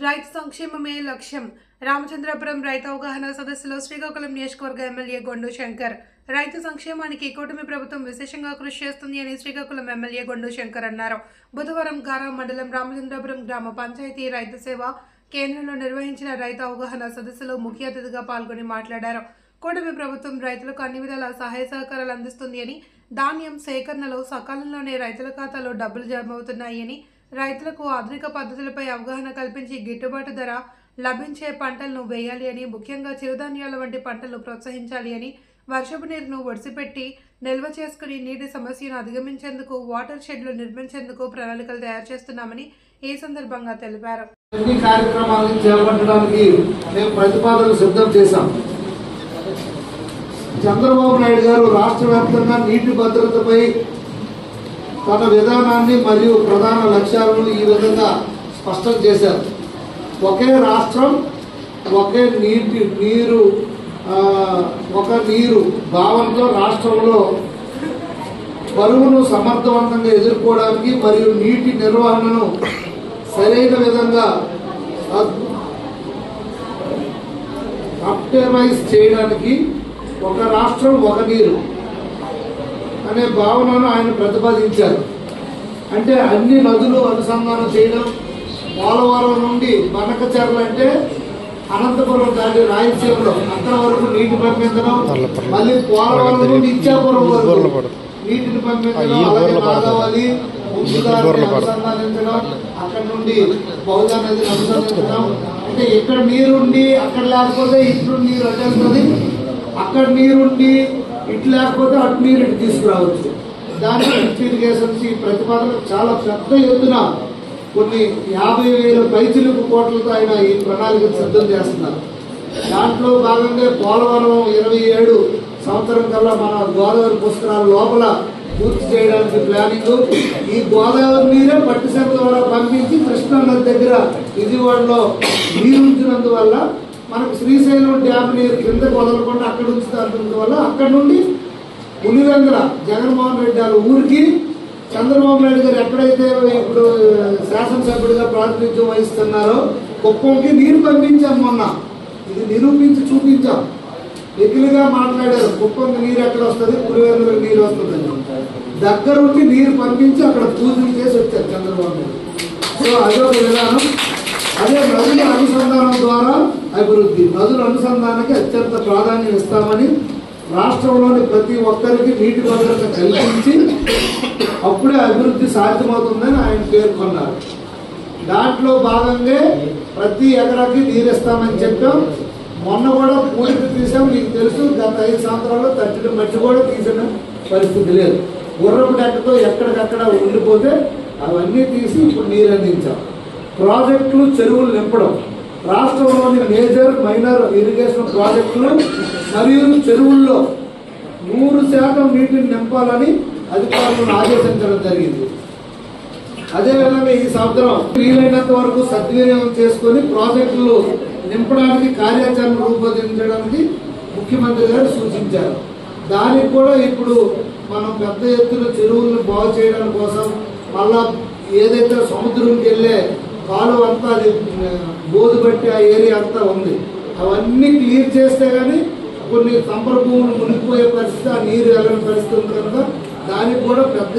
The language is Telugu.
రైతు సంక్షేమమే లక్ష్యం. రామచంద్రపురం రైతు అవగాహన సదస్సులో శ్రీకాకుళం నియోజకవర్గ ఎమ్మెల్యే గొండు శంకర్. రైతు సంక్షేమానికి కూటమి ప్రభుత్వం విశేషంగా కృషి చేస్తుంది అని శ్రీకాకుళం ఎమ్మెల్యే గొండు శంకర్ అన్నారు. బుధవారం గారా మండలం రామచంద్రపురం గ్రామ పంచాయతీ రైతు సేవా కేంద్రంలో నిర్వహించిన రైతు అవగాహన సదస్సులో ముఖ్య అతిథిగా పాల్గొని మాట్లాడారు. కూటమి ప్రభుత్వం రైతులకు అన్ని విధాల సహాయ సహకారాలు అందిస్తుంది అని, ధాన్యం సేకరణలో సకాలంలోనే రైతుల ఖాతాలో డబ్బులు జమ అవుతున్నాయని, రైతులకు ఆధునిక పద్ధతులపై అవగాహన కల్పించి గిట్టుబాటు ధర లభించే పంటలను వేయాలి అని, ముఖ్యంగా చిరుధాన్యాల వంటి పంటలను ప్రోత్సహించాలి అని, వర్షపు నీరును ఒడిసిపెట్టి నిల్వ చేసుకుని నీటి సమస్యను అధిగమించేందుకు వాటర్ షెడ్లు నిర్మించేందుకు ప్రణాళికలు తయారు చేస్తున్నామని ఈ సందర్భంగా తెలిపారు. అన్ని కార్యక్రమాలను చేపట్టడానికి మేము ప్రతిపాదనలు సిద్ధం చేశాం. చంద్రబాబు నాయుడు గారు రాష్ట్ర వ్యాప్తంగా నీటి భద్రతపై తన విధానాన్ని మరియు ప్రధాన లక్ష్యాలను ఈ విధంగా స్పష్టం చేశారు. ఒకే రాష్ట్రం ఒకే నీరు ఒక నీరు భావంతో రాష్ట్రంలో బరువును సమర్థవంతంగా ఎదుర్కోవడానికి మరియు నీటి నిర్వహణను సరైన విధంగా ఆప్టిమైజ్ చేయడానికి ఒక రాష్ట్రం ఒక నీరు అనే భావనను ఆయన ప్రతిపాదించారు. అంటే అన్ని నదులు అనుసంధానం చేయడం, పోలవరం నుండి బనకచెర్ల అంటే అనంతపురం దాటి రాయలసీమలో అక్కడ వరకు నీటి పంపించడం, మళ్ళీ పోలవరం నుండి ఇచ్చాపురం వరకు నీటిని పంపించడం, అలాగే నాగావళి అనుసంధానించడం, అక్కడ నుండి బహుళ నదిని అనుసంధానించడం. అంటే ఇక్కడ నీరుండి అక్కడ లేకపోతే ఇట్లు నీరు అటెళ్తుంది, అక్కడ నీరుండి ఇటు లేకపోతే అటు నీరు ఇటు తీసుకురావచ్చు. దానికి ఇరిగేషన్స్ ఈ ప్రతిపాదన చాలా పెద్ద ఎత్తున కొన్ని 50,000 పైచిలుకు కోట్లతో ఆయన ఈ ప్రణాళికను సిద్ధం చేస్తున్నారు. దాంట్లో భాగంగా పోలవరం 27 సంవత్సరం కల్లా మన గోదావరి పుష్కరాల లోపల పూర్తి చేయడానికి ప్లానింగ్. ఈ గోదావరి నీరే పట్టిసీమ ద్వారా పంపించి కృష్ణా నది దగ్గర విజయవాడలో నీరు ఉంచినందువల్ల మనకు శ్రీశైలం డ్యామ్ నీరు కిందకు వదలకుండా అక్కడ ఉంచుతున్నందువల్ల అక్కడ నుండి పులివెందుల జగన్మోహన్ రెడ్డి గారి ఊరికి చంద్రబాబు నాయుడు గారు ఎక్కడైతే ఇప్పుడు శాసనసభ్యుడిగా ప్రాతినిధ్యం వహిస్తున్నారో కుప్పంకి నీరు పంపించాం. మొన్న ఇది నిరూపించి చూపించాం. ఎగిలిగా మాట్లాడారు, కుప్పంకి నీరు ఎక్కడ వస్తుంది, పులివెందులకు నీరు వస్తుందని. దగ్గరుండి నీరు పంపించి అక్కడ పూజలు చేసి వచ్చారు చంద్రబాబు నాయుడు. సో అదొక విధానం. అదే నదుల అనుసంధానం ద్వారా అభివృద్ధి, నదుల అనుసంధానానికి అత్యంత ప్రాధాన్యం ఇస్తామని, రాష్ట్రంలోని ప్రతి ఒక్కరికి నీటి భద్రత కల్పించి అప్పుడే అభివృద్ధి సాధ్యమవుతుందని ఆయన పేర్కొన్నారు. దాంట్లో భాగంగా ప్రతి ఎకరాకి నీరు ఇస్తామని చెప్పాం. మొన్న కూడా పూడికి తీసాం. మీకు తెలుసు, గత 5 సంవత్సరాల్లో తట్టిన మట్టి కూడా తీసిన పరిస్థితి లేదు. గుర్రపు డెక్కతో ఎక్కడికక్కడ ఉండిపోతే అవన్నీ తీసి ఇప్పుడు నీరు అందించాం. ప్రాజెక్టులు, చెరువులు నింపడం, రాష్ట్రంలోని మేజర్ మైనర్ ఇరిగేషన్ ప్రాజెక్టులు మరియు చెరువుల్లో 100% నీటిని నింపాలని అధికారులను ఆదేశించడం జరిగింది. అదేవిధంగా ఈ సంవత్సరం వీలైనంత వరకు సద్వినియోగం చేసుకుని ప్రాజెక్టులు నింపడానికి కార్యాచరణ రూపొందించడానికి ముఖ్యమంత్రి గారు సూచించారు. దానికి కూడా ఇప్పుడు మనం పెద్ద ఎత్తున చెరువులను బాగు చేయడం కోసం మళ్ళా ఏదైతే సముద్రంకి వెళ్ళే కాలువ అంతా అది బోధు బట్టి ఆ ఏరియా అంతా ఉంది, అవన్నీ క్లియర్ చేస్తే కానీ కొన్ని సంపర భూములు మునిగిపోయే పరిస్థితి, ఆ నీరు వెళ్ళని పరిస్థితి ఉంది కనుక దానికి కూడా పెద్ద